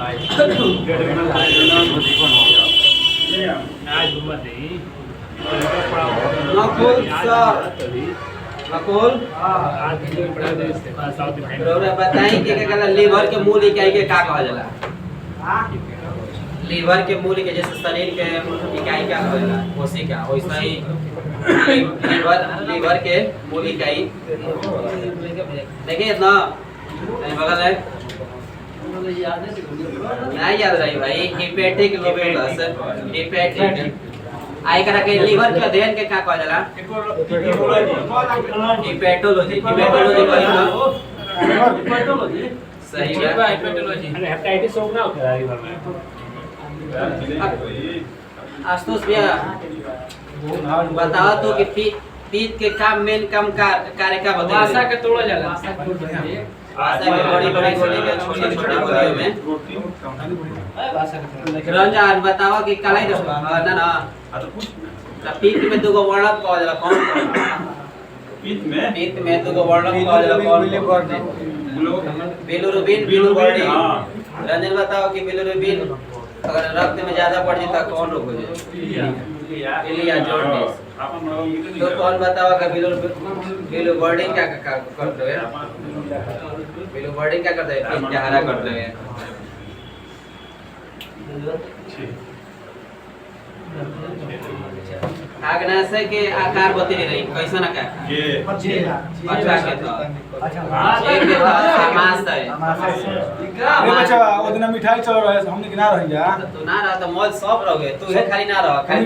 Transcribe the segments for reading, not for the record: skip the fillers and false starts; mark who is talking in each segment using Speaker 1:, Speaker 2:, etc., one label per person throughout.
Speaker 1: बताई कि लीवर के मूल इकाई के का कहल जाला? लीवर के मूल के जैसे शरीर के इकाई क्या कहल जाला? कोशिका। वैसे ही लीवर के मूल इकाई देखिए ना बगल है नहीं याद रही भाई। हेपेटिक लोबुलस हेपेटिक आई करा के लीवर के अध्ययन के का कहल जाला? हेपेटोलॉजी। हेपेटोलॉजी सही है। हेपेटोलॉजी अरे हेपेटाइटिस रोग ना होता है लीवर में। आशुतोष भैया बताओ तो कि पीत के काम मेन काम कार्य का बताइए। आशा के तोड़ा जाला। आशा के बड़ी बड़ी गोली के छोटे छोटे गोलियों में रंजन बताओ कि कलाई ना ना पीत में दो वर्णक कहल जाला कौन? पीत में दो वर्णक कहल जाला कौन? Bilirubin bilirubin. रंजन बताओ कि बिलिरुबिन अगर रक्त में ज्यादा बढ़ जाए तो कौन रोग हो जाए? इलिया जॉन्डिस। तो कौन बताओ कि बिलिरुबिन क्या करते हैं? बिलिरुबिन क्या करते हैं? पीत क्या हरा करते हैं? आग्नाशय के आकार बता रही कैसा ना क्या? अच्छा के तो एक के समाशय।
Speaker 2: अरे बच्चा वो दिन मिठाई चल रहा है हमने गिना रही जा।
Speaker 1: तू ना रहा तो मौज सब रहोगे। तू है खाली ना रह खाली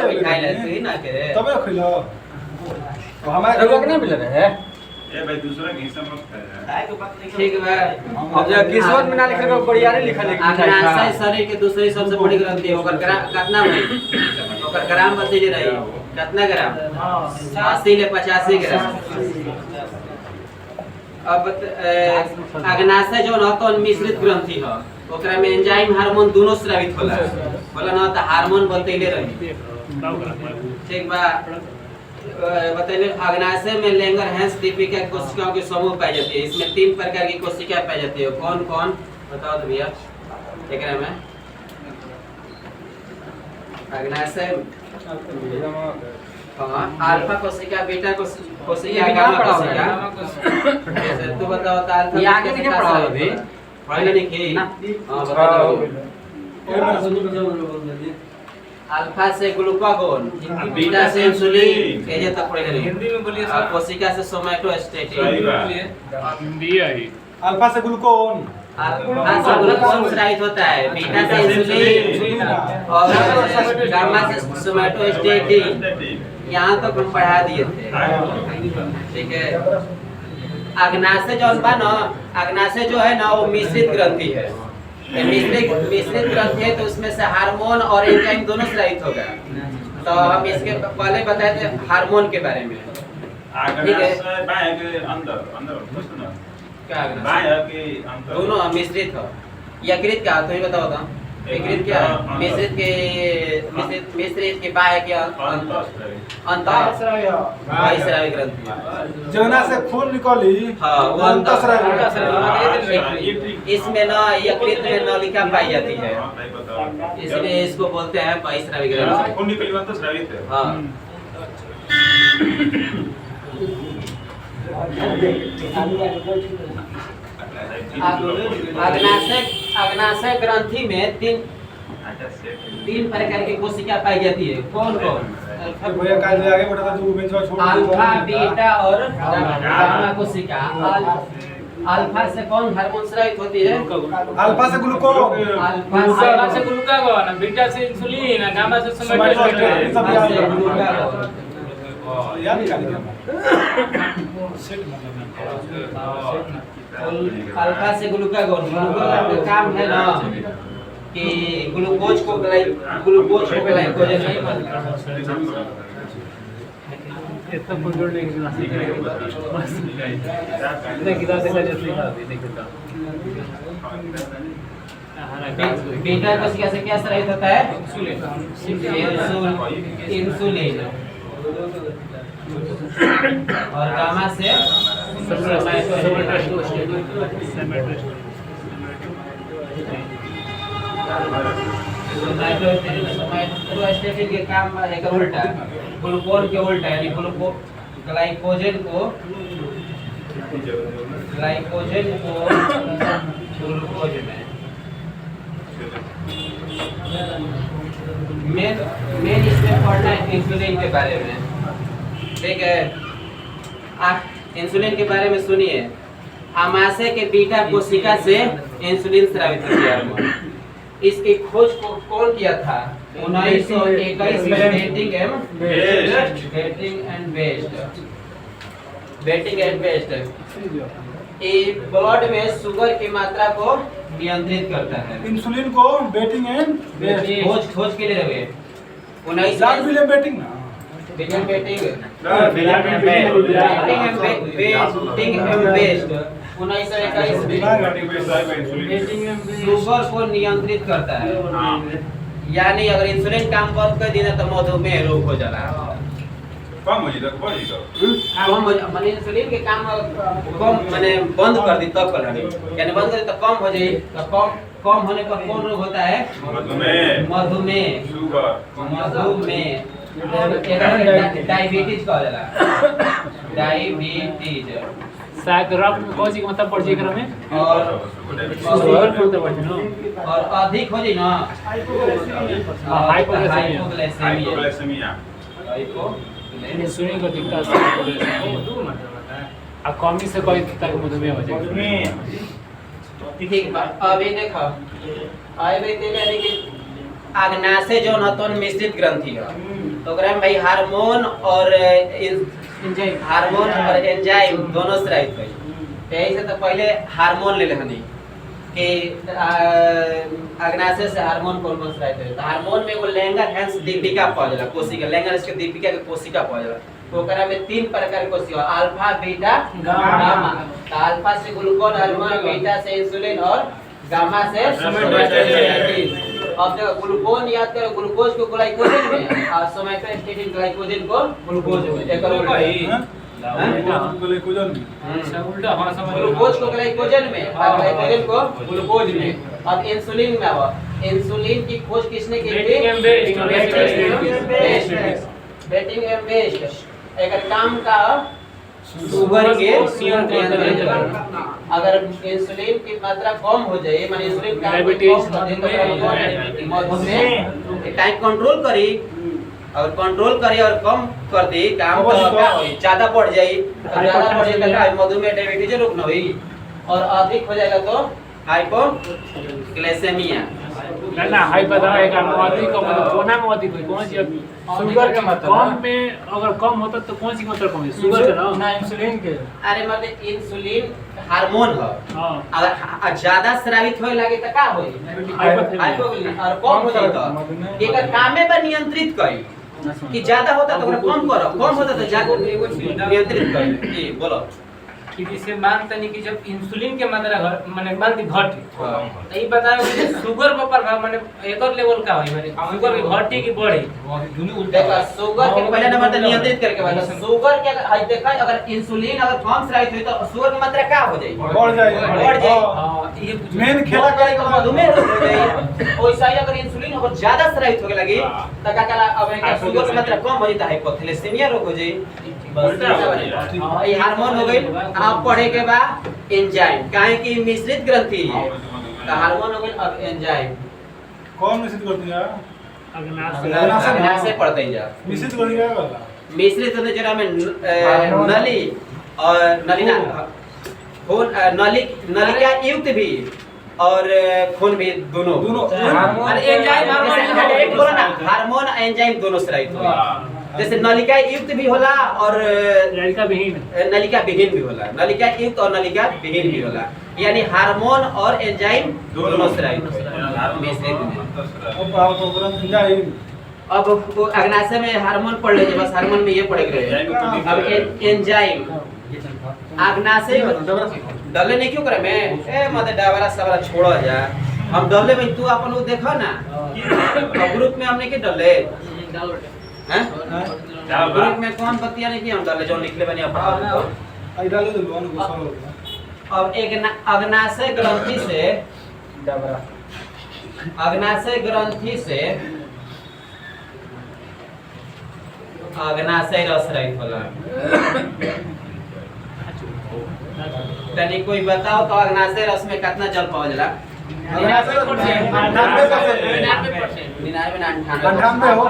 Speaker 1: मिठाई ले तू ही ना करे
Speaker 2: तबे खिलो। तो हमारे घर के नहीं मिल रहे हैं
Speaker 3: ए भाई दूसरा हिस्सा मत खाए।
Speaker 1: ठीक है।
Speaker 2: अब जब किस्मत में ना लिखल को बढ़िया नहीं लिखल है।
Speaker 1: आग्नाशय शरीर के दूसरी सबसे बड़ी ग्रंथि है। ओकर कितना भाई? ओकर ग्राम बता दे रही कितना ग्राम? 80 ले 85 ग्राम। अब आग्नाशय जो न तो मिश्रित ग्रंथि है। ओकरा में एंजाइम हार्मोन दोनों स्रावित होला। बोला ना तो हार्मोन बतैले रही। ठीक बा बताइए। आग्नाशय में लैंगरहैंस दीपिका कोशिकाओं के समूह पाई जाती है। इसमें 3 प्रकार की कोशिकाएं पाई जाती है। कौन कौन बताओ तो भैया? एकरा में आग्नाशय अल्फा कोशिका बीटा कोशिका गामा कोशिका। जैसे तू बताओ तो अल्फा ये आगे नहीं पढ़ा अभी पढ़ले नहीं की? हां बताओ। अल्फा से ग्लूकागोन, बीटा से इंसुलिन ये तक पढ़े नहीं। हिंदी में बोलिए सर। कोशिका से सोमैटोस्टेटिन
Speaker 3: हिंदी आई।
Speaker 2: अल्फा से ग्लूकोन
Speaker 1: अल्फा ग्लूकोन स्रावित होता है। बीटा से इंसुलिन और गामा से सोमैटोस्टेटिन। यहाँ तक हम पढ़ा दिए थे। ठीक है। आग्नाशय जो बा ना आग्नाशय जो है ना वो मिश्रित ग्रंथि है। मिश्रित ग्रंथि है तो उसमें से हार्मोन और एंजाइम दोनों स्रावित होगा। तो हम इसके पहले बताए थे हार्मोन के बारे में। ठीक है। क्या
Speaker 3: बाएं के अंदर
Speaker 1: दोनों मिश्रित हो। यकृत क्या तो ही बताओ तो। यकृत क्या है? मिश्रित के बाह्य के अंतःस्रावी ग्रंथि
Speaker 2: जौना से खून निकली।
Speaker 1: हाँ वो
Speaker 2: अंतःस्रावी।
Speaker 1: इसमें ना यकृत में नलिका पाई जाती है। इसलिए इसको बोलते हैं बहिस्रावी ग्रंथि।
Speaker 3: खून निकली तो स्रावित है।
Speaker 1: हाँ। आग्नाशय ग्रंथि में 3 प्रकार की कोशिका पाई जाती है। कौन कौन?
Speaker 2: भैया काल ले आगे बता तू बेंच छोड़।
Speaker 1: अल्फा बीटा और गामा कोशिका। अल्फा से कौन हार्मोन स्रावित होती है?
Speaker 2: अल्फा से ग्लूकोन।
Speaker 1: अल्फा से
Speaker 4: ग्लूकागोन, बीटा से इंसुलिन, गामा से सोमैटोस्टेटिन।
Speaker 2: याद निकाल दिया।
Speaker 1: अल्फा से ग्लूकागोन। ग्लूकागोन का काम है ना कि ग्लूकोज को ग्लाइकोजन नहीं बनता।
Speaker 4: इतना जोड़ने की क्लास नहीं करेंगे बस इतना किताब देखा जैसे
Speaker 1: बीटा कोशिका से क्या स्रावित होता है? इंसुलिन। और गामा से सोमैटोस्टेटिन के काम एक उल्टा, ग्लूकोन के उल्टा, यानी ग्लाइकोजन को ग्लूकोज में मेन इसमें पढ़ना है इंसुलिन के बारे में। ठीक है, इंसुलिन के बारे में सुनिए। आमाशय के बीटा कोशिका से इंसुलिन स्रावित होती है हार्मोन। इसकी खोज को कौन किया था? 1921 में बेटिंग एंड वेस्ट ये ब्लड में शुगर की मात्रा को नियंत्रित करता है।
Speaker 2: इंसुलिन को बेटिंग एंड
Speaker 1: खोज के लिए रहे
Speaker 2: 19 विलियम बेटिंग ना
Speaker 1: बेटिंग
Speaker 3: बेटिंग शुगर को
Speaker 1: नियंत्रित करता है। यानी अगर इंसुलिन काम बंद कर दी तो मधुमेह रोग हो जाला।
Speaker 3: कम हो जाएगा
Speaker 1: माने इंसुलिन के काम कम माने बंद कर दी तब कर दी, यानी बंद कर दी तो कम हो जाए। तो कम होने पर कौन रोग होता है? मधुमेह
Speaker 3: शुगर
Speaker 1: डायबिटीज का हो जाला। डायबिटीज
Speaker 4: शायद रक्त में कौन सी मतलब पड़ जाए में
Speaker 1: और
Speaker 4: शुगर को तो बढ़ ना
Speaker 1: और अधिक हो जाए ना
Speaker 3: हाइपोग्लाइसेमिया
Speaker 4: इंसुलिन को दिक्कत है और कमी से कोई दिक्कत मधुमेह हो जाएगा।
Speaker 1: ठीक बा। अभी देखो यानी कि आग्नाशय जो नतन मिश्रित ग्रंथि है तो ओकरा में भाई हार्मोन और एंजाइम दोनों स्रावित है। यही से तो पहले हार्मोन ले लेहनी कि आग्नाशय से हार्मोन कौन स्रावित है। तो हार्मोन में एगो लैंगरहैंस दीपिका पावल जाला, कोशिका लैंगरहैंस के दीपिका के कोशिका पावल जाला। तो ओकरा में 3 प्रकार के कोशिका, अल्फा बीटा गामा। तो अल्फा से ग्लूकोन हार्मोन, बीटा से इंसुलिन और गामा से सोमैटोस्टेटिन। अब देखो ग्लूकोन याद करो, ग्लूकोज को ग्लाइकोजन में और सोमैटोस्टेटिन ग्लाइकोजन को ग्लूकोज में। एक और
Speaker 2: ग्लूकोजन
Speaker 4: उल्टा हमारा समझ
Speaker 1: ग्लूकोज को ग्लाइकोजन में और ग्लाइकोजन को ग्लूकोज में। अब इंसुलिन में अब इंसुलिन की खोज किसने की थी? बेटिंग एम वेस्ट। एक काम का शुगर के नियंत्रण। अगर इंसुलिन की मात्रा कम हो जाए, माने इंसुलिन का मधुमेह टाइप कंट्रोल करी और कंट्रोल करी और कम कर दी काम तो क्या होई? ज्यादा बढ़ जाई तो मधुमेह डायबिटीज रोग न होई और अधिक हो जाएगा तो हाइपोग्लाइसेमिया।
Speaker 4: ना हाइपर एक अनुवादी का मतलब कोना में अधिक हुई कौन सी शुगर के मतलब कम में अगर कम होता तो कौन सी मतलब कम है? शुगर के ना इंसुलिन के।
Speaker 1: अरे मतलब इंसुलिन हार्मोन है।
Speaker 4: हां
Speaker 1: अगर ज्यादा स्रावित होए लागे त का होई? हाइपोग्लाइसेमिया। और कम हो जाए तो एकर कामे पर नियंत्रित करी कि ज्यादा होता तो ओकरा कम करो, कम होता तो ज्यादा नियंत्रित करी। जी बोलो।
Speaker 5: कि जिसे मानतनी कि जब इंसुलिन के मात्रा माने मान दी घटी तो ई बताओ कि शुगर पर प्रभाव माने एकर लेवल का होई? माने शुगर के घटी की बढ़ी?
Speaker 1: देखा शुगर के पहले नंबर तो नियंत्रित करके बाद शुगर के अगर देखा अगर इंसुलिन अगर कम स्रावित हुई तो शुगर की मात्रा क्या हो जाएगी? बढ़ जाएगी।
Speaker 5: ये
Speaker 2: मेन खेला
Speaker 1: करेगा मधुमेह रोग हो जाएगी। वैसा ही अगर इंसुलिन अगर ज्यादा स्रावित होने लगी तो क्या कहला अब शुगर की मात्रा कम हो जाता है, हाइपोग्लाइसेमिया रोग हो जाएगी। ये हार्मोन हो गई। आप पढ़े के बाद एंजाइम काहे कि मिश्रित ग्रंथि है तो हार्मोन हो गई। अब एंजाइम
Speaker 2: कौन मिश्रित करती है?
Speaker 1: अग्नाशय पढ़ते जा
Speaker 2: मिश्रित करती है वाला
Speaker 1: मिश्रित होने जरा में नली और नलिका नलिका युक्त भी और खून भी दोनों हार्मोन एंजाइम दोनों स्रावित हो। जैसे नलिका युक्त भी होला और नलिका विहीन भी होला। नलिका युक्त और नलिका विहीन भी होला, यानी हार्मोन और एंजाइम दोनों स्रावित होला। अब वो अग्नाशय में हार्मोन पढ़ लीजिए, बस हार्मोन में ये पढ़े गए। अब एंजाइम अग्नाशय डले नहीं क्यों करे में ए मत डावरा सबरा छोड़ जा। हम डले में तू अपन वो देखो ना ग्रुप में हमने के डले हैं ग्रुप में कौन बतिया नहीं कि हम डले जो लिखले बनी अपन
Speaker 2: आई डाले तो लोन गुस्सा हो।
Speaker 1: अब एक अग्नाशय ग्रंथि से अग्नाशय ग्रंथि से अग्नाशय रस रहित होला। तनी कोई बताओ तो अग्नाशय रस में कितना जल पावल जाला?
Speaker 2: 99% 98 हो।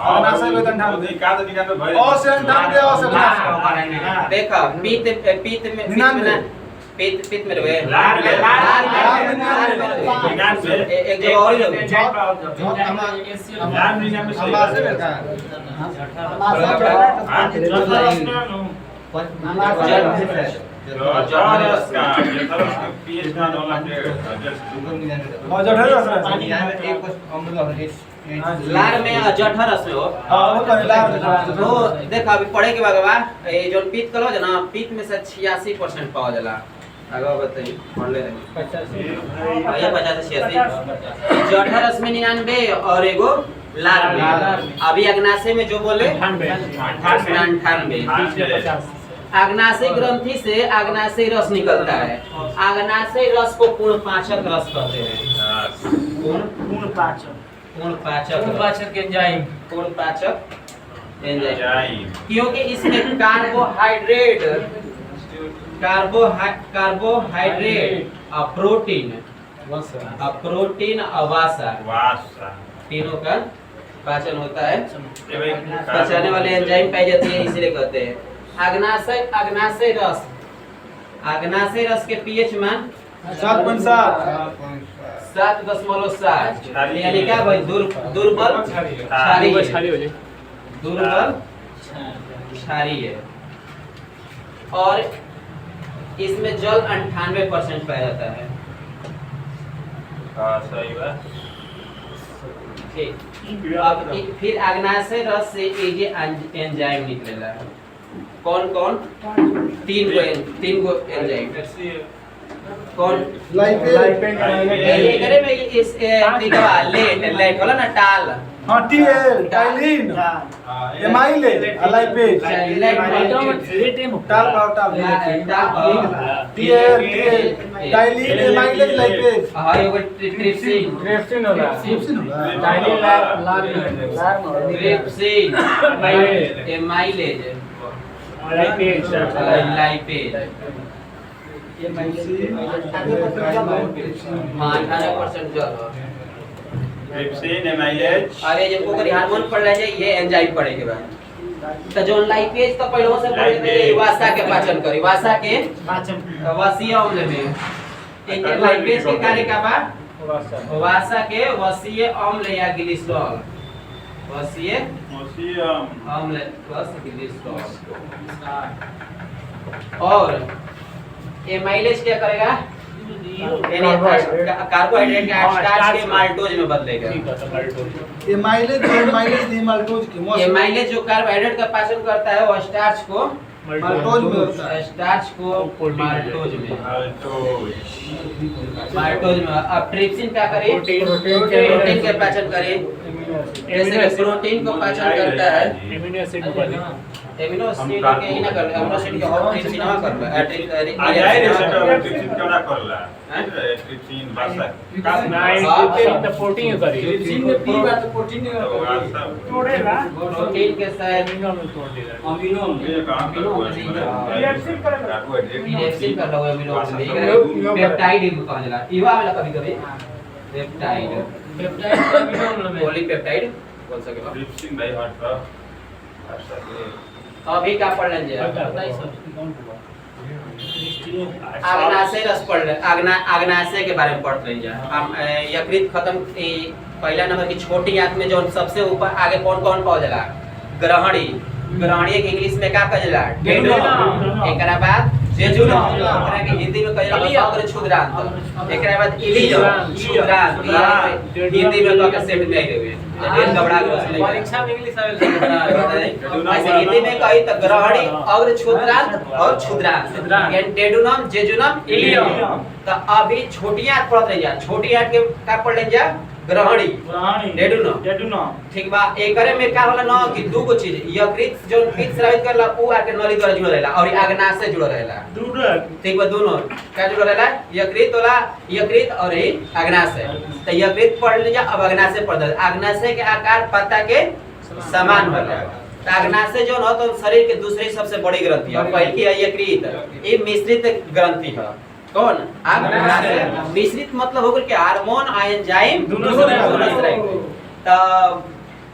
Speaker 2: अग्नाशय में 98
Speaker 3: एकाध निकाल भाई
Speaker 2: और से 98 और से 98।
Speaker 1: देखो पित्त में
Speaker 2: 99
Speaker 1: पित्त में रहे
Speaker 3: लाल में
Speaker 1: एक जगह और ही रहे
Speaker 3: लाल में जठरस का पीएच का होला के
Speaker 2: और जठर रस
Speaker 1: लार में जठर रस में हो।
Speaker 2: हां वो तो लाल
Speaker 1: तो देखो अभी पढ़े के बाद ये जो पित्त कलो जना पित्त में से 86% पावल जाला। आगे बताइए पढ़ ले रहे 85 जठर रस में 99 और एगो लार में। अभी अग्नाशय में जो बोले 98 अग्नाशय ग्रंथि से अग्नाशय रस निकलता है। अग्नाशय रस को पूर्ण पाचक रस कहते हैं। पूर्ण पाचक एंजाइम क्योंकि इसमें कार्बोहाइड्रेट प्रोटीन और वसा तीनों का पाचन होता है। पचाने वाले एंजाइम पाई जाती है इसलिए कहते हैं अग्नाशय रस के पीएच मान 7.7 यानी क्या भाई दुर्बल क्षारीय और इसमें जल 98% पाया जाता है।
Speaker 3: सही बात।
Speaker 1: ठीक अब फिर अग्नाशय रस से ये एंजाइम निकलेला। कौन तीन गो एंजाइम कौन एकरे में इस दिखवा लेट वाला ना टाल
Speaker 2: हां टीएल टाइलिन एमाइलेज लाइपेज टाल टीएल टाइलिन एमाइलेज लाइपेज
Speaker 1: हां एगो ट्रिप्सिन होला
Speaker 2: टाइलिन
Speaker 1: ट्रिप्सिन एमाइलेज लाइपेज ये 98% जल
Speaker 3: ट्रिप्सिन एमाइलेज
Speaker 1: अरे जब को हार्मोन पढ़ रहे हैं ये एंजाइम पढ़े के बाद तो जो लाइपेज तो पहले से पढ़े थे वासा के पाचन करी वासा के वसीय अम्ल में एक लाइपेज के कार्य का बा वासा के वसीय अम्ल या ग्लिसरॉल वसीय अम्ल प्लस ग्लिसरॉल और एमाइलेज क्या करेगा कार्बोहाइड्रेट का स्टार्च के माल्टोज में बदलेगा। एमाइलेज जो कार्बोहाइड्रेट का पाचन करता है वो स्टार्च को माल्टोज में अब ट्रिप्सिन क्या करे प्रोटीन के पाचन करे जैसे प्रोटीन को पाचन करता है एमिनो एसिड के ही ना कर अमीनो एसिड के और ट्रिप्सिन ना कर
Speaker 3: ट्रिप्सिन क्यों ना करला ट्रिप्सिन वासा
Speaker 4: तो प्रोटीन करी
Speaker 2: ट्रिप्सिन में पी बात प्रोटीन
Speaker 4: तोड़ेगा
Speaker 1: प्रोटीन के साथ
Speaker 2: अमीनो
Speaker 1: रिएक्शन कर रहा है अमीनो पेप्टाइड कहा जाला इवा वाला कभी पेप्टाइड पॉलीपेप्टाइड बोल सकेगा
Speaker 3: ट्रिप्सिन भाई हट का
Speaker 1: अभी क्या पढ़ लेंगे अग्नाशय रस पढ़ ले अग्नाशय के बारे में पढ़ लेंगे हम यकृत खत्म पहला नंबर की छोटी आंत में जो सबसे ऊपर आगे कौन पाओ जाला ग्रहणी के इंग्लिश में क्या कहा जाला डेड्यूलम एकरा बाद जेजुलम एकरा के हिंदी में कहा जाला अग्र क्षुद्रांत एकरा बाद इलियम क्षुद्रांत हिंदी में कह के सेट नहीं देवे ढेर घबरा गए
Speaker 5: परीक्षा में इंग्लिश आवेल
Speaker 1: ऐसे हिंदी में कही तो ग्रहणी अग्र क्षुद्रांत और क्षुद्रांत यानी डेड्यूलम जेजुलम इलियम तो अभी छोटी आंत पढ़त रह जा, छोटी आंत के का पढ़ ले जा ग्रहणी डेडुनम, ठीक बा। एकरे में का होला न कि दू गो चीज, यकृत जो पित्त स्रावित करला उ आके नली द्वारा जुड़ल रहेला और आग्नाशय से जुड़ल रहेला, ठीक बा। दोनों का जुड़ल रहेला, यकृत होला, यकृत और ई आग्नाशय। तो यकृत पढ़ ले जा, अब आग्नाशय पढ़ दे। आग्नाशय के आकार पत्ता के समान होला। आग्नाशय जो न तो शरीर के दूसरी सबसे बड़ी ग्रंथि है, पहली की है यकृत, ये मिश्रित ग्रंथि है। कौन? आग्नाशय। मिश्रित मतलब हो गया कि हार्मोन एंजाइम दोनों से। तो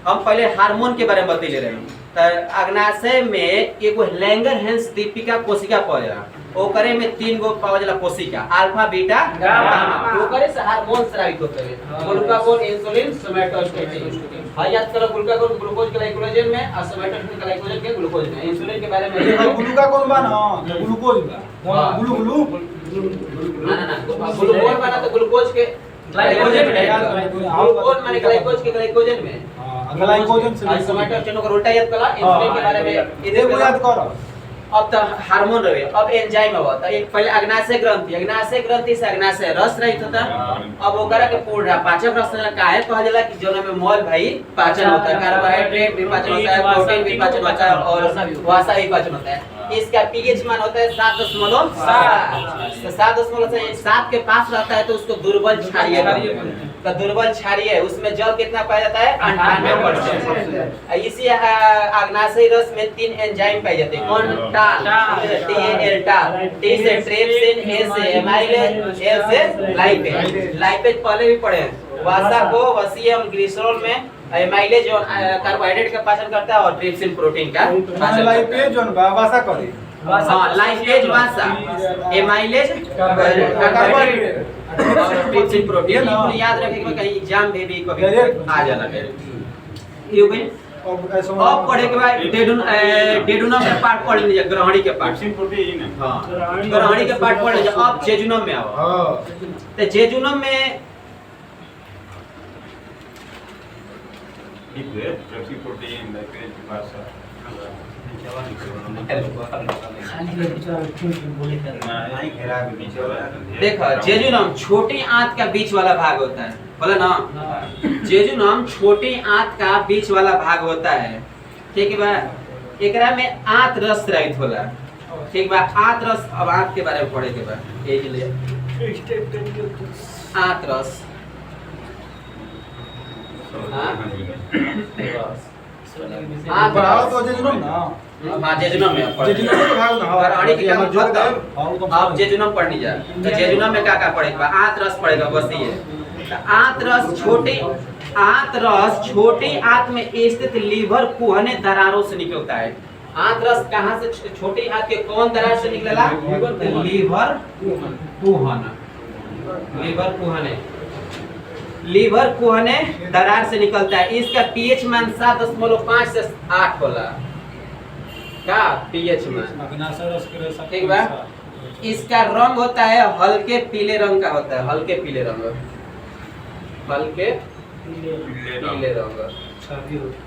Speaker 1: हम पहले हार्मोन के बारे में बतैले रहे। तो आग्नाशय में एगो लैंगरहैंस दीपिका कोशिका पावल जाला, ओकरे में 3 गो पावल जाला कोशिका, अल्फा बीटा गामा। ओकरे से हार्मोन स्रावित होते हैं, ग्लूकागोन, इंसुलिन, सोमैटोस्टेटिन। हां याद करो, ग्लूकागोन ग्लूकोज के ग्लाइकोजन में और सोमैटोस्टेटिन ग्लाइकोजन के ग्लूकोज में। इंसुलिन के बारे में
Speaker 2: ग्लूकागोन बा ना, ग्लूकोज बा, ग्लू
Speaker 1: ना ग्लूकोज बना तो ग्लूकोज के ग्लाइकोजन में, ग्लूकोज माने ग्लाइकोज के ग्लाइकोजन में,
Speaker 2: ग्लाइकोजन से
Speaker 1: सोमैटोस्टेटिन को उल्टा याद करा। इंसुलिन के बारे में
Speaker 2: इधर याद करो।
Speaker 1: अब तो हार्मोन रहे, अब एंजाइम हुआ। तो एक पहले आग्नाशय ग्रंथि, आग्नाशय ग्रंथि से आग्नाशय रस रहित होता। अब ओकरा के पूर्ण पाचक रस काहे कहल जाला कि जोन में मोल भाई पाचन होता है, कार्बोहाइड्रेट भी पाचन होता है, प्रोटीन भी पाचन होता है और वसा भी पाचन होता है। इसका पीएच मान होता है 7.7। तो 7.7 के पास रहता है तो उसको दुर्बल क्षारीय कहते हैं। तो दुर्बल क्षारीय, उसमें जल कितना पाया जाता है? 98%। इसी आग्नाशय रस में 3 एंजाइम पाए जाते हैं। कौन? टाल, TAL टाल, T से ट्रिप्सिन, A से एमाइलेज, L से लाइपेज। लाइपेज पहले भी पढ़े हैं। वसा को वसीयम ग्लिसरॉल में एमाइलेज जो कार्बोहाइड्रेट का पाचन करता है और ट्रिप्सिन प्रोटीन का पाचन।
Speaker 2: लाइपेज जोन बा वसा करे।
Speaker 1: हां, लाइपेज वसा, एमाइलेज कार्बोहाइड्रेट और ट्रिप्सिन प्रोटीन। ये याद रखें कि कहीं एग्जाम में भी कभी आ जाला है। ये भाई अब पढ़े के बाद डेडुनम के पार्ट पढ़ लीजिए, ग्रहणी के पार्ट।
Speaker 3: प्रोटीन।
Speaker 1: हां, ग्रहणी के पार्ट पढ़ लीजिए। अब जेजुनम में आओ।
Speaker 2: हां,
Speaker 1: तो जेजुनम में
Speaker 3: प्रोटीन लाइपेज भाषा
Speaker 1: देखो, जेजुनम छोटी आंत का बीच वाला भाग होता है, बोला ना। जेजुनम छोटी आंत का बीच वाला भाग होता है, ठीक है बा। एकरा में आंत रस रहित होला, ठीक बा। आंत रस, अब आंत के बारे में पढ़े के बा, यही लिए आंत रस।
Speaker 2: हां पढ़ाओ तो जेजुनम ना।
Speaker 1: हां, जेजुनम में पढ़।
Speaker 2: जेजुनम के भाग ना।
Speaker 1: ग्रहणी के काम खत्म। अब जेजुनम पढ़नी जा। तो जेजुनम में क्या पढ़ेगा? आंत रस पढ़ेगा, बस ये। तो आंत रस छोटी आंत में स्थित लीवर कुहने दरारों से निकलता है। आंत रस कहां से? छोटी आंत के कौन दरार से निकलेला? लीवर कुहने दरार से निकलता है। इसका पीएच मान 7.5 से 8 होला। का पीएच मान?
Speaker 2: आग्नाशय रस के रस,
Speaker 1: ठीक बा। इसका रंग होता है हल्के पीले रंग का होता है, हल्के पीले रंग, हल्के पीले रंग,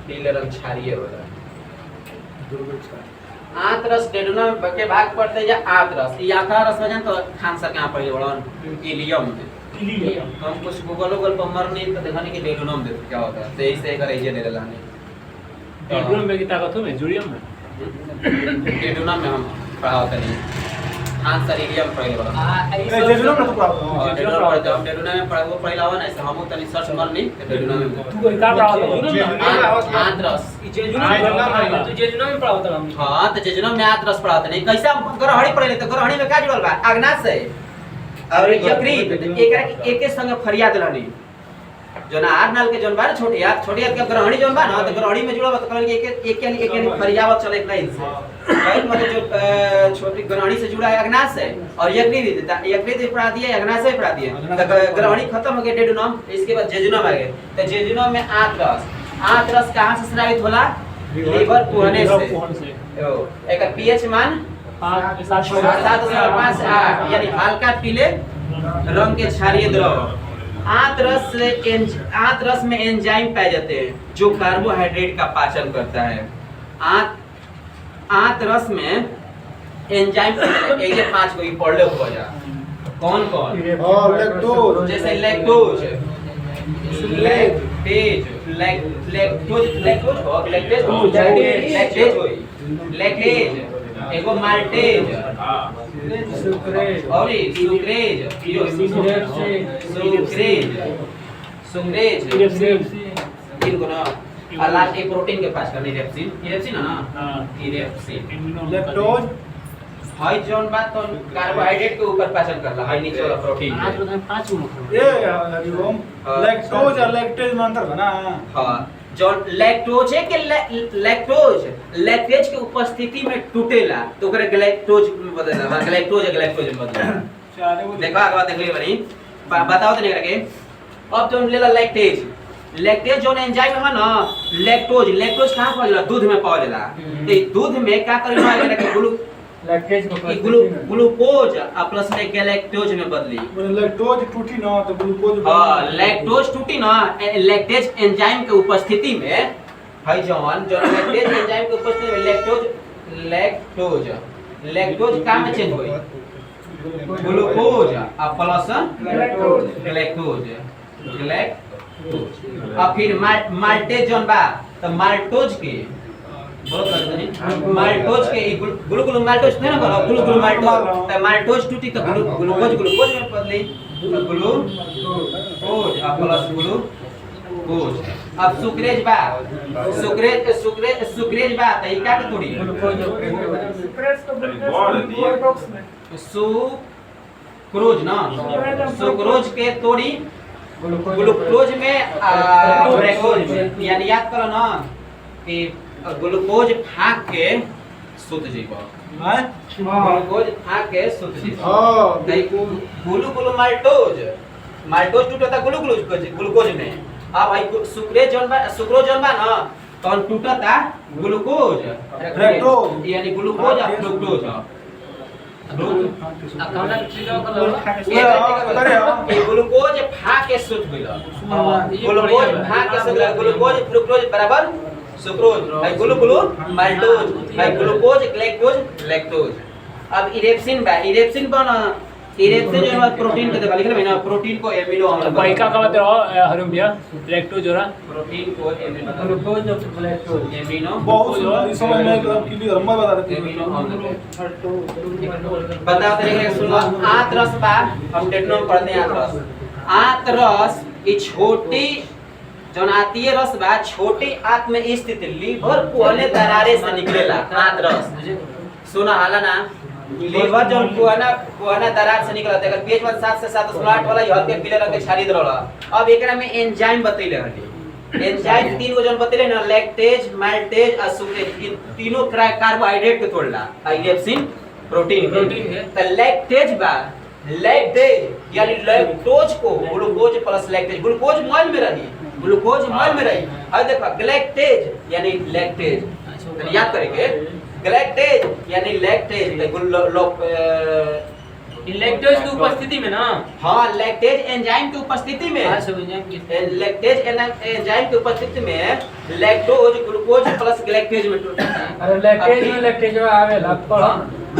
Speaker 1: पीले रंग क्षारीय होला। आंत रस डेडुनम के भाग पड़ते जा। आंत रस, ये आंत रस वजन तो खान सर कहां पढ़े बड़न इलियम में। हम कुछ गूगल पर मर नहीं तो देखने के डेडुनम देख क्या होता है, तेज से करे जे ले लाने।
Speaker 4: डेडुनम में की ताकत हो में जूरियम में,
Speaker 1: डेडुनम में हम पढ़ाते नहीं, खान सर इलियम पढ़े बड़ा।
Speaker 2: जेजुनम ना तो पढ़ाओ।
Speaker 1: डेडुनम पढ़ते हम, डेडुनम में पढ़ाओ पढ़ला हो ना, ऐसे हम तनी सर्च मर नहीं तो डेडुनम में
Speaker 4: तू कोई का पढ़ावत
Speaker 1: आंत रस।
Speaker 5: तो जेजुनम में पढ़ावत हम।
Speaker 1: हां, तो जेजुनम में आंत रस पढ़ाते नहीं। कैसे हम ग्रहणी पढ़े तो ग्रहणी में का जुड़ल बा? आग्नाशय और यकृत। एकरा के एके संग फरियाद रहनी जोन आर नाल के जोन बा छोटी हाथ के ग्रहणी जोन बा ना, तो ग्रहणी में जुड़ल बा तो कहल के एक फरियावत चले एक लाइन से। कहीं मतलब जो छोटी ग्रहणी से जुड़ा है आग्नाशय और यकृत भी पढ़ा दिया, आग्नाशय भी पढ़ा दिया। तो ग्रहणी खत्म हो गया डेडुनम, इसके बाद जेजुनम आ गए। तो जेजुनम में आंत रस कहां से स्रावित होला? लीवर कुहने से। एकर पीएच मान 7.5 से 8, यानी हल्का पीले रंग के क्षारीय द्रव। आंत रस में एंजाइम पाए जाते हैं जो कार्बोहाइड्रेट का पाचन करता है। आंत रस में एंजाइम ये 5 को पढ़ ले हो जा। कौन कौन?
Speaker 2: हां लैक्टोज
Speaker 1: जैसे लैक्टोज, लैक्टेज, लैक्टोज, लैक्टोज हो, लैक्टेज हो, लैक्टेज होई, लैक्टेज, एगो माल्टेज,
Speaker 4: सुक्रेज
Speaker 1: और ये सुक्रेज, यो सुक्रेज, सुक्रेज, इनको ना लास्ट एक प्रोटीन के पास करनी इरेप्सिन, इरेप्सिन है ना,
Speaker 4: हां
Speaker 1: इरेप्सिन,
Speaker 2: लैक्टोज
Speaker 1: हाई जौन बात तो कार्बोहाइड्रेट के ऊपर पाचन करला, हाई नीचे वाला प्रोटीन
Speaker 4: आज
Speaker 1: के।
Speaker 4: बताएं 5 मिनट
Speaker 2: ये हरिओम लैक्टोज और लैक्टेज में अंतर बना।
Speaker 1: हाँ, जौन लैक्टोज है कि लैक्टोज, लैक्टेज के उपस्थिति में टूटेला तो ओकरे ग्लैक्टोज में बदलेला, हां ग्लैक्टोज ग्लैक्टोज में बदलेला।
Speaker 2: चारे वो
Speaker 1: देखो आगे बात देख लिए बनी, बताओ तो नहीं करके। अब जौन लेला लैक्टेज, लैक्टेज जौन एंजाइम है ना, लैक्टोज, लैक्टोज कहां पावला? दूध में पावला। तो दूध में क्या करेला है कि
Speaker 4: लैक्टेज को
Speaker 1: ग्लूकोज प्लस में गैलेक्टोज में बदली।
Speaker 2: लैक्टोज टूटी ना तो ग्लूकोज
Speaker 1: हाँ, लैक्टोज टूटी ना, लैक्टेज एंजाइम के उपस्थिति में है जौन लैक्टेज एंजाइम के उपस्थिति में लैक्टोज का में चेंज होई ग्लूकोज प्लस गैलेक्टोज, अब फिर माल्टेज जौन बा तो माल्टोज के बोलो कर माल्टोज के ग्लूकोज माल्टोज थे ना, बोलो ग्लूकोज माल्टोज, तो माल्टोज टूटी तो ग्लूकोज में बदली, तो ग्लूकोज प्लस ग्लूकोज। अब सुक्रेज बा, सुक्रेज बा तो ई का के तोड़ी सुक्रोज ना, सुक्रोज के तोड़ी ग्लूकोज में ग्लूकोज में, यानी याद करो ना कि ग्लूकोज फाक के शुद्ध जीव,
Speaker 2: हां
Speaker 1: ग्लूकोज फाक के शुद्ध जीव।
Speaker 2: हां
Speaker 1: नहीं ग्लूकोज माल्टोज टूटता ग्लूकोज में। अब भाई सुक्रेज जौन बा, सुक्रोज जौन बा ना तो टूटता ग्लूकोज फ्रक्टोज, यानी ग्लूकोज और फ्रुक्टोज।
Speaker 5: अकाउंट ट्रिगर
Speaker 1: ग्लूकोज फा के शुद्ध होइल, ग्लूकोज फा के शुद्ध, ग्लूकोज फ्रुक्टोज बराबर सुक्रोज, है ग्लूकोज माल्टोज, है ग्लूकोज ग्लैक्टोज लैक्टोज। अब इरेप्सिन बा, इरेप्सिन बना, इरेप्सिन जो है प्रोटीन के देखा लिखले ना, प्रोटीन को एमिनो अम्ल
Speaker 4: बाइका का मतलब हो हरुम भैया लैक्टोज हो रहा,
Speaker 1: प्रोटीन को एमिनो,
Speaker 4: ग्लूकोज और ग्लैक्टोज
Speaker 1: एमिनो
Speaker 2: बहुत सुंदर समझ में एकदम क्लियर हम बता देते
Speaker 1: एमिनो अम्ल। बताओ तरीके से सुनो, आंतरस बा, हम डेटनो में पढ़ते हैं आंतरस। आंतरस ये छोटी जौन आतीय रस बा, छोटी आंत में स्थित लीवर कोने दरारे से निकलेला आंतरस। सुना हाला ना, लीवर जौन कोना दरार से निकलता है, पीएच 7 से 7 स्लॉट वाला यह हल्के पीले रंग के छारीद रहला। अब एकरा में एंजाइम बतैले रहली, एंजाइम तीन गो जौन बतैले ना, लैक्टेज माल्टेज और सुक्रेज, इन तीनों कार्बोहाइड्रेट के तोड़ला, इलेप्सिन प्रोटीन
Speaker 5: है।
Speaker 1: तो लैक्टेज बा, लैक्टेज यानी लैक्टोज को glucose plus lactase, glucose mall में रही, ग्लूकोज मॉल में रही। अब देखो ग्लैक्टेज यानी लैक्टेज, तो याद करेंगे ग्लैक्टेज यानी लैक्टेज,
Speaker 5: लैक्टोज की उपस्थिति में ना,
Speaker 1: हाँ लैक्टेज एंजाइम की उपस्थिति में, लैक्टेज एंजाइम की उपस्थिति में लैक्टोज ग्लूकोज प्लस ग्लैक्टेज में टूटता है।
Speaker 4: अरे लैक्टेज में लैक्टेज आवेला पढ़ो,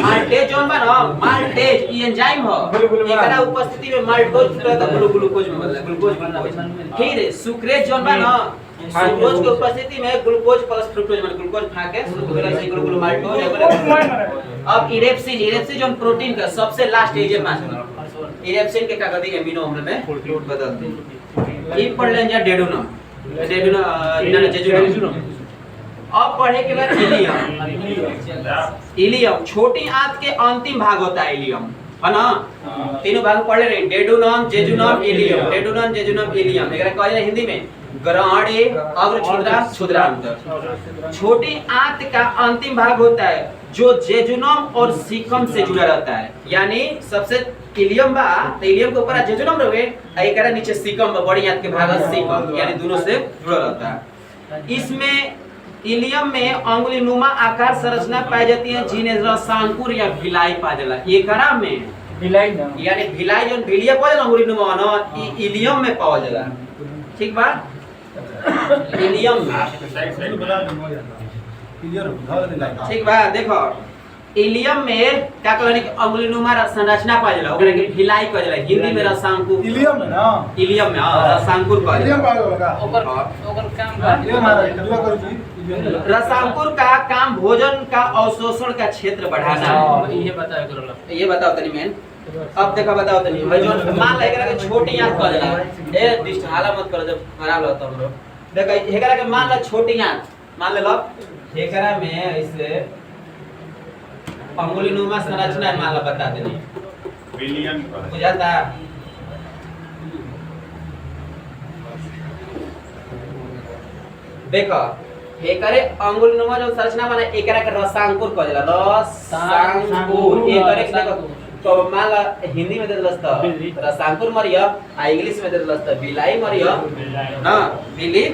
Speaker 1: माल्टेज जोन बा ना, माल्टेज ई एंजाइम हो, एकरा उपस्थिति में माल्टोज टूटता ग्लूकोज में बदला, ग्लूकोज। फिर सुक्रेज जोन बा ना, सुक्रोज की उपस्थिति में ग्लूकोज प्लस फ्रुक्टोज में ग्लूकोज खा के सुक्रोज से ग्लूकोज माल्टोज। अब इरेप्सिन, इरेप्सिन जो प्रोटीन का सबसे लास्ट एज में इरेप्सिन के का कहते हैं एमिनो अम्ल में बदलते हैं। ई पढ़ लें जा डेडोनम, डेडोनम जेजुनम। अब पढ़े के बाद इलियम, इलियम छोटी आंत के अंतिम भाग होता है इलियम, है ना, तीनों भाग पढ़ ले रहे, डेडोनम जेजुनम इलियम, डेडोनम जेजुनम इलियम। एकरा कहल जाए हिंदी में ग्रहणे अग्र क्षुद्रांत क्षुद्रांत। छोटी आंत का अंतिम भाग होता है जो जेजुनम और सीकम से जुड़ा रहता है, यानी सबसे इलियम बा तो इलियम के ऊपर जेजुनम रहे, एकरा नीचे सीकम बा, बड़ी आंत के भाग सीकम, यानी दोनों से जुड़ा रहता है। इसमें इलियम में अंगुलीनुमा आकार संरचना पाई जाती है, जिन्हें रसांकुर या भिलाई पाई जाला। एकरा में
Speaker 4: भिलाई ना,
Speaker 1: यानी भिलाई जो भिलिया पाई जाला अंगुलीनुमा ना, ई इलियम में पाई जाला। ठीक बा, इलियम में
Speaker 2: क्लियर हो गया।
Speaker 1: ठीक बा। देखो इलियम में क्या कहले कि अंगुलीनुमा संरचना पाए जाला ओकरा के भिलाई कहल जाला हिंदी में रसांकुर
Speaker 2: इलियम में ना
Speaker 1: इलियम में रसांकुर कहल
Speaker 2: इलियम
Speaker 1: जाला
Speaker 2: पागल का
Speaker 5: ओकर काम बा
Speaker 2: इलियम आ रहा है करू जी इलियम
Speaker 1: रसांकुर का काम भोजन का अवशोषण का क्षेत्र बढ़ाना है।
Speaker 5: ये बताओ करोला
Speaker 1: ये बताओ तनी मैन अब देखा बताओ तनी भाई जो मान ला एकरा के छोटी आंत कहल जाला ए डिस्ट हाला मत करो जब खराब लगता हमरो देख एकरा के मान ला छोटी आंत मान ले लो एकरा में ऐसे अंगुलीनुमा संरचना है, मान ला बता देनी
Speaker 3: बिलियन पर
Speaker 1: बुझाता देखो एकरे अंगुलीनुमा जो संरचना बना एकरा के रसांकुर कहल जाला रसांकुर एकरे के देखो तो मान ला हिंदी में दे दलस त रसांकुर मरिया आ इंग्लिश में दे दलस त बिलाई मरिया ना बिली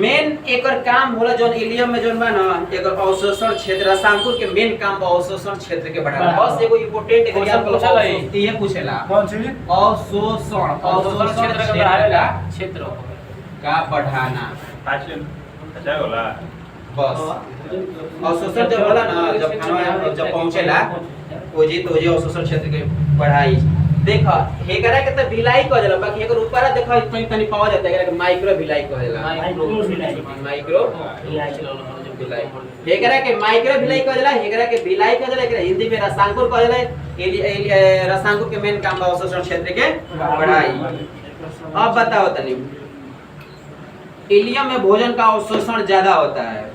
Speaker 1: मेन एकर काम होला जोन इलियम में जोन बा ना एकर अवशोषण क्षेत्र रसांकुर के मेन काम बा अवशोषण क्षेत्र के बढ़ाना बस एगो इंपोर्टेंट एग्जांपल
Speaker 5: पूछला है।
Speaker 1: ये पूछेला
Speaker 2: कौन सी
Speaker 1: अवशोषण क्षेत्र के बढ़ाना
Speaker 5: क्षेत्र
Speaker 1: का बढ़ाना
Speaker 3: पाचन अच्छा होला
Speaker 1: बस अवशोषण जब होला ना जब खाना जब पहुंचेला ओजी तो ओजी अवशोषण क्षेत्र के बढ़ाई देखा हेकरा के त भिलाई कह जाला बाकी एकर ऊपर देखा तनी तनी पावा जाता है एकरा के माइक्रो भिलाई कह जाला माइक्रो भिलाई हेकरा के माइक्रो भिलाई कह जाला हेकरा के भिलाई कह जाला एकरा हिंदी में रसांकुर कह जाला रसांकुर के मेन काम बा अवशोषण क्षेत्र के बढ़ाई अब बताओ तनी इलियम में भोजन का अवशोषण ज्यादा होता है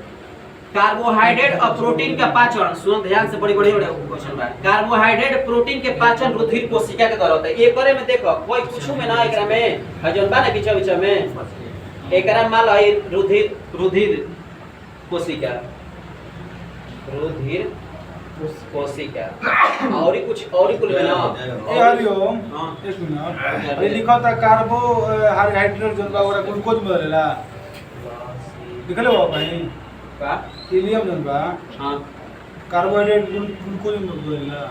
Speaker 1: कार्बोहाइड्रेट और प्रोटीन का पाचन सुन ध्यान से बड़ी क्वेश्चन बा कार्बोहाइड्रेट प्रोटीन के पाचन रुधिर कोशिका के द्वारा होता है एकरे में देखो कोई कुछु में ना एकरा में हजन बा ना बीच में एकरा मान लो रुधिर कोशिका रुधिर कोशिका और कुछ में ना
Speaker 2: ए हरिओम एक मिनट ये लिखा था कार्बोहाइड्रेट जो बा ओरा ग्लूकोज में बदलेला लिखले हो भाई
Speaker 1: का
Speaker 2: इलियम जो बा
Speaker 1: हां
Speaker 2: कार्बोहाइड्रेट ग्लूकोज में बदलेला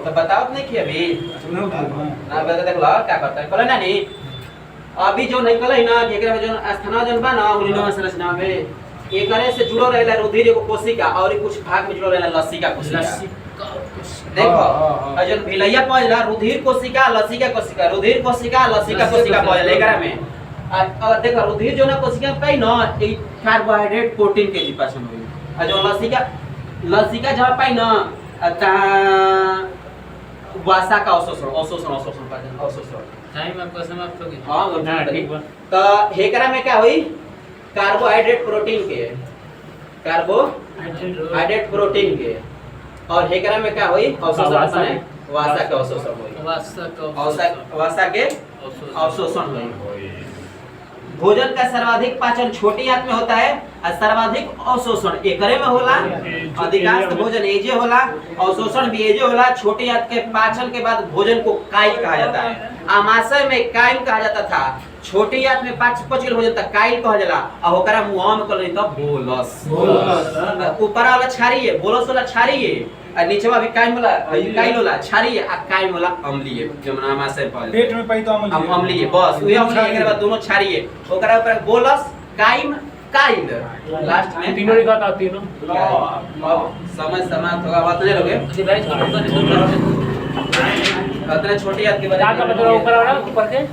Speaker 1: तो बताओ नहीं कि अभी
Speaker 2: सुनो
Speaker 1: ना बता देख लो क्या करता है कहले ना नहीं अभी जो नहीं कहले ना एकरा में जो स्थाना जन बा ना उलिनो संरचना में एकरे से जुड़ो रहेला रुधिर एगो कोशिका और कुछ भाग में जुड़ो रहेला लसिका कोशिका देखो अजन भिलैया पहला रुधिर कोशिका लसिका कोशिका रुधिर कोशिका लसिका कोशिका पहला एकरा में अगर देखो रुधिर जो ना कोशिका कई ना ई कार्बोहाइड्रेट प्रोटीन के पाचन होई आ जो लसिका जहां पाई ना ता वासा का अवशोषण
Speaker 5: टाइम आपका समाप्त हो गया
Speaker 1: हां
Speaker 4: ना ठीक बा
Speaker 1: तो हेकरा में क्या हुई कार्बोहाइड्रेट प्रोटीन के और हेकरा में क्या हुई अवशोषण माने वासा के अवशोषण हुई वासा के अवशोषण हुई भोजन का सर्वाधिक पाचन छोटी आंत में होता है और सर्वाधिक अवशोषण एकरे में होला अधिकांश भोजन एजे होला अवशोषण भी एजे होला छोटी आंत के पाचन के बाद भोजन को काइल कहा जाता है आमाशय में काइल कहा जाता था छोटी आंत में पचल भोजन तक काइल कहा जाला और ओकरा मुंह में कहल त बोलस ऊपर वाला छारिए बोलस वाला छारिए और नीचे वाला भी काइल होला छारिए आ काइल होला अम्लीय जमुना आमाशय पर
Speaker 2: पेट में पाई तो
Speaker 1: अम्लीय बस वही अम्लीय एकरा बाद दोनों छारिए ओकरा ऊपर बोलस काइम काइल लास्ट में
Speaker 4: तीनों लिखा था तीनों
Speaker 1: अब समय समाप्त होगा बात नहीं लोगे इतने छोटी आंत के
Speaker 4: क्या
Speaker 1: बारे
Speaker 4: मतलब ऊपर वाला ऊपर के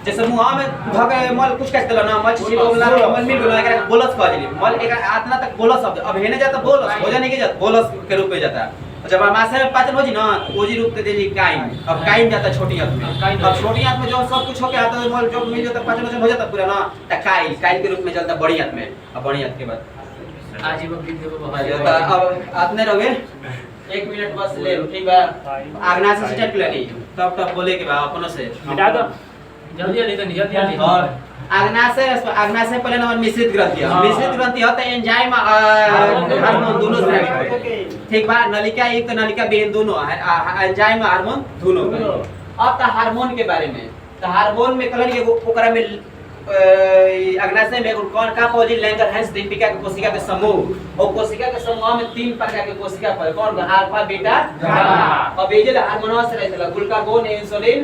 Speaker 1: जैसे मुंह में धक मल कुछ कह देला ना मल छिपो बोला मल मिल बोला एकरा बोलस कह दिली मल एक आतना तक बोलस शब्द अब हेने जाता बोलस हो जाने के जाता बोलस के रूप में जाता और जब आमाशय में पाचन हो जी ना ओजी रूप दे देली काइम अब काइम जाता छोटी आंत में अब छोटी आंत में जो सब कुछ होके आता है मल जो मिल जाता पाचन हो जाता पूरा ना त काइल के रूप में चलता बड़ी आंत में अब बड़ी आंत के बाद
Speaker 5: आजीवन
Speaker 1: अब आपने रहोगे 1 मिनट बस ले ठीक बा आगना से स्टार्ट कर ली तब बोले के बा अपनों से
Speaker 4: मिटा दो
Speaker 5: जल्दी
Speaker 1: और आग्नाशय पहले नंबर मिश्रित ग्रंथि होता है एंजाइम हार्मोन दोनों से ठीक बा नलिका एक तो नलिका बेन दोनों एंजाइम हार्मोन दोनों अब तो हार्मोन के बारे में तो हार्मोन में कहलन एगो ओकरा में अग्नाशय में कौन का पौजी लैंगर हैंस दीपिका के कोशिका के समूह और कोशिका के समूह में 3 प्रकार के कोशिका पाए कौन अल्फा बीटा गामा अब ये जो हार्मोनस रहता ग्लूकागोन इंसुलिन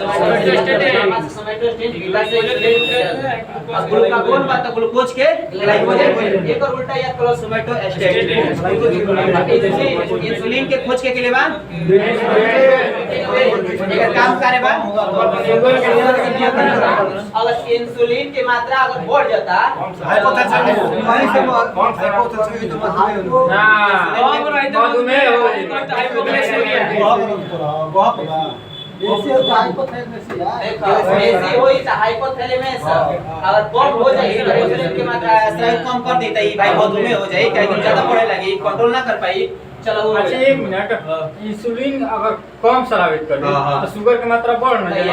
Speaker 1: सोमैटोस्टेट बीटा से इंसुलिन अब ग्लूकागोन बात तो ग्लूकोज के ग्लाइकोजन एक और उल्टा याद करो सोमैटोस्टेट इंसुलिन के खोज के लिए बाद एक काम करे बा अगर इंसुलिन की मात्रा अगर बढ़ जाता हाइपोथैलेमस अगर कम हो जाए इंसुलिन की मात्रा कम कर देता है भाई मधुमेह हो जाए कहीं ज्यादा बढ़े लगी कंट्रोल ना कर पाई चलो
Speaker 6: अच्छा 1 मिनट इंसुलिन अगर कम स्रावित कर तो शुगर की मात्रा बढ़ ना जाए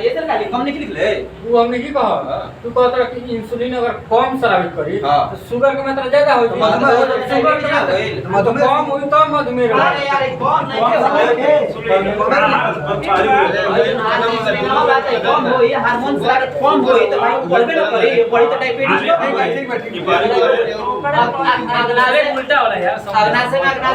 Speaker 1: ये सर खाली कम नहीं लिखले
Speaker 6: वो हमने की कहा तू कहत रहा कि इंसुलिन अगर कम स्रावित करी तो शुगर की मात्रा ज्यादा हो जाए
Speaker 1: शुगर क्या होईल
Speaker 6: तो कम हुई तो मधुमेह रहा
Speaker 1: अरे यार एक कम नहीं कम होई हार्मोन स्राव कम होई तो भाई बढ़बे ना करी बड़ी तो डायबिटीज
Speaker 5: अगला उल्टा हो रहा है यार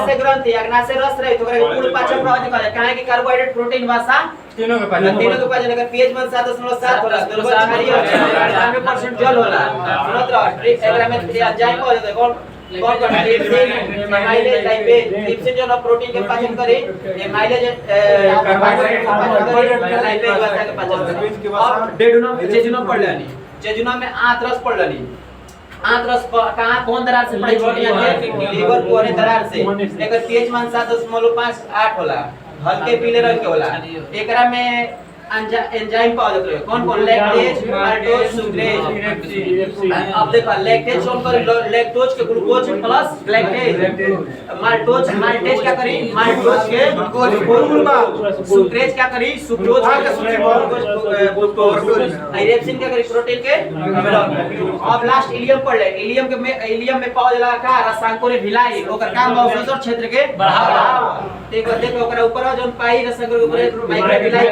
Speaker 1: अग्नाशय ग्रंथि अग्नाशय रस रही तो करे पूर्ण पाचन प्रभावित करे काहे कि कार्बोहाइड्रेट प्रोटीन वसा
Speaker 6: तीनों के
Speaker 1: पाचन अगर पीएच 7.7 होला तो क्षारीय 98% जल होला सुनत रह एकरा में एंजाइम हो जाता कौन कौन एमाइलेज लाइपेज ट्रिप्सिन जो प्रोटीन के पाचन करे एमाइलेज कार्बोहाइड्रेट लाइपेज वसा के पाचन करे और डेडुनम जेजुनम पढ़ लेनी जेजुनम में आंतरस पढ़ लेनी आंतरस कहां कौन दरार से पड़ी छोटियां है लीवर कोने दरार से एकर पीएच मान 7.5 8 होला हल्के पीले रंग के होला एकरा में एंजाइम पावल जात रहे कौन कौन लैक्टेज माल्टोज सुक्रेज अब देखो लैक्टेज कौन कर लैक्टोज के ग्लूकोज प्लस लैक्टेज माल्टेज क्या करी माल्टोज के ग्लूकोज सुक्रेज क्या करी सुक्रोज के ग्लूकोज आइरेप्सिन क्या करी प्रोटीन के अब लास्ट इलियम पढ़ ले इलियम में पावल जाला का रसायन को भिलाई ओकर काम मौसम क्षेत्र के बढ़ावा देखो ओकरा ऊपर जोन पाई रसायन के ऊपर माइक्रोबिलाई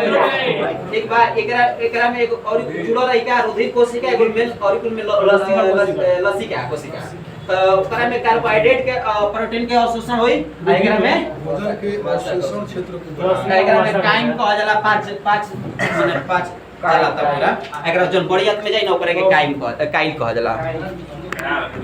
Speaker 1: एक बार एकरा में एक और जुड़ो रही का रुधिर कोशिका एगो मेल ऑरिकुल में लसिका कोशिका तो ओकरा में कार्बोहाइड्रेट के प्रोटीन के अवशोषण होई एकरा में
Speaker 2: के अवशोषण क्षेत्र के
Speaker 1: एकरा में काइम कहा जाला 5 चला त पूरा एकरा जोन बढ़िया में जाई ना ओकरा के काइम कहा जाला